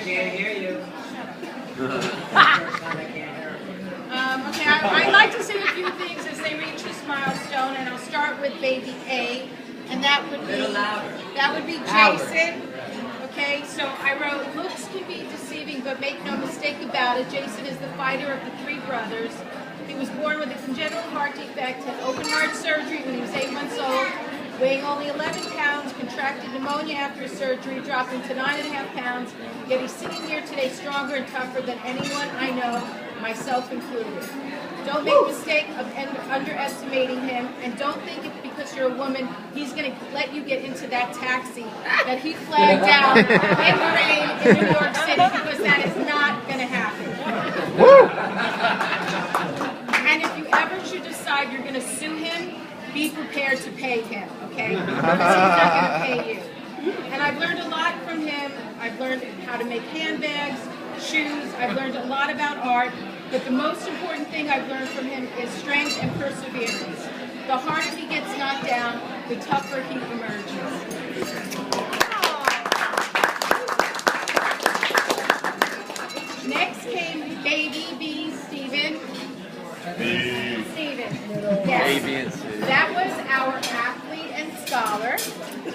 can't hear you. Okay, I'd like to say a few things as they reach this milestone, and I'll start with baby A, and that would be Jason. Okay, so I wrote, looks can be deceiving, but make no mistake about it, Jason is the fighter of the three brothers. He was born with a congenital heart defect, had open heart surgery when he was 8 months old, weighing only 11 pounds, contracted pneumonia after his surgery, dropping to 9.5 pounds, yet he's sitting here today stronger and tougher than anyone I know, myself included. Don't make the mistake of underestimating him, and don't think it's because you're a woman, he's going to let you get into that taxi that he flagged out in the rain in New York City, because that is not going to happen. And if you ever should decide you're going to sue him, be prepared to pay him, okay? Because he's not going to pay you. And I've learned a lot from him. I've learned how to make handbags, shoes. I've learned a lot about art. But the most important thing I've learned from him is strength and perseverance. The harder he gets knocked down, the tougher he emerges. Next came baby B, Stephen. Stephen. Yes. That was our athlete and scholar.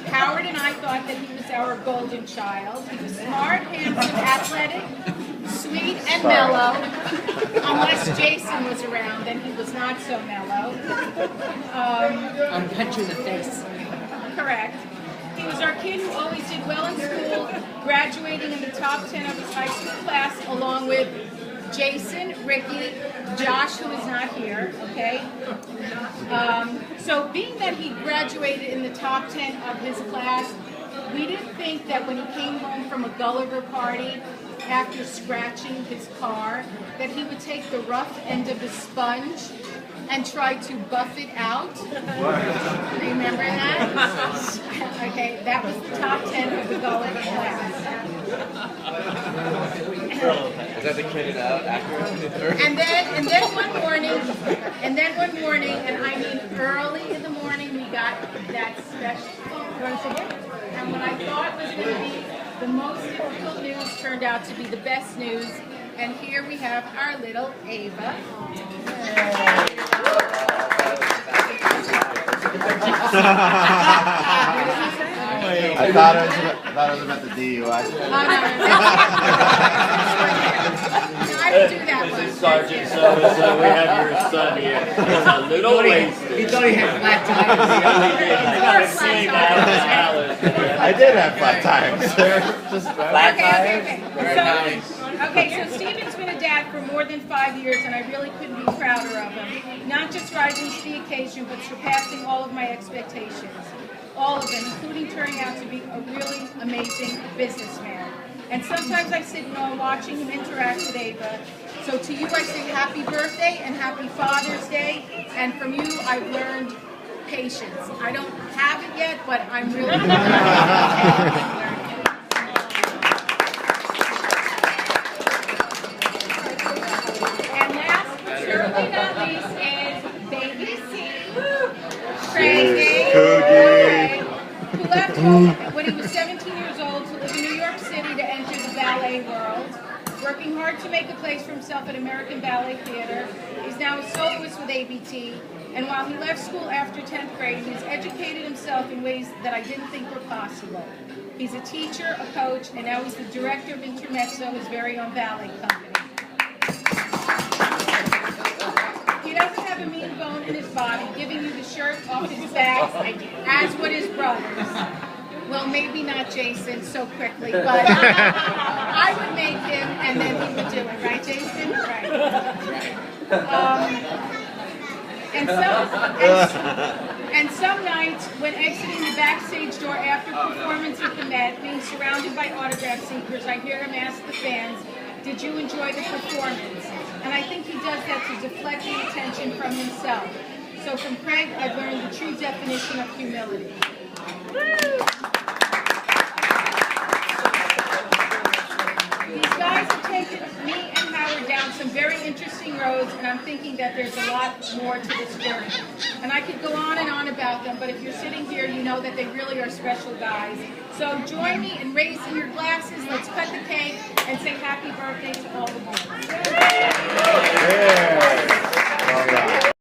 Howard and I thought that he was our golden child. He was smart, handsome, athletic, sweet, and mellow. Unless Jason was around, then he was not so mellow. I'm punching the face. Correct. He was our kid who always did well in school, graduating in the top 10 of his high school class, along with Jason, Ricky, Josh, who is not here, okay? So being that he graduated in the top 10 of his class, we didn't think that when he came home from a Gulliver party, after scratching his car, that he would take the rough end of the sponge and try to buff it out. Remember that? Okay, that was the top 10 of the Gulliver class. Is that the kid out actor? And then one morning, and I mean early in the morning, we got that special. And what I thought was going to be the most difficult news turned out to be the best news. And here we have our little Ava. I thought it was about the DUI. I didn't do that one. Sergeant so-and-so, we have your son here. He's a little wasted. He thought he had flat tires. I did have flat tires. Just Flat tires? Okay, so Stephen's been a dad for more than 5 years, and I really couldn't be prouder of him. Not just rising to the occasion, but surpassing all of my expectations. All of them, including turning out to be a really amazing businessman. And sometimes I sit and watching him interact with Ava. So to you, I say happy birthday and happy Father's Day. And from you, I've learned patience. I don't have it yet, but I'm really learning it. And last but certainly not least is baby C, Crazy, who left home when he was 17 years old to live in New York City to enter the ballet world. Working hard to make a place for himself at American Ballet Theater. He's now a soloist with ABT. And while he left school after 10th grade, he's educated himself in ways that I didn't think were possible. He's a teacher, a coach, and now he's the director of Intermezzo, his very own ballet company. He doesn't have a mean bone in his body, giving you the shirt off his back, as would his brothers. Well, maybe not Jason so quickly, but I would make him, and then he would do it, right, Jason? Right. And some nights, when exiting the backstage door after performance at the Met, being surrounded by autograph seekers, I hear him ask the fans, "Did you enjoy the performance?" And I think he does that to deflect the attention from himself. So from Craig, I've learned the true definition of humility. These guys have taken me and Howard down some very interesting roads, and I'm thinking that there's a lot more to this journey. And I could go on and on about them, but if you're sitting here, you know that they really are special guys. So join me in raising your glasses. Let's cut the cake birthday to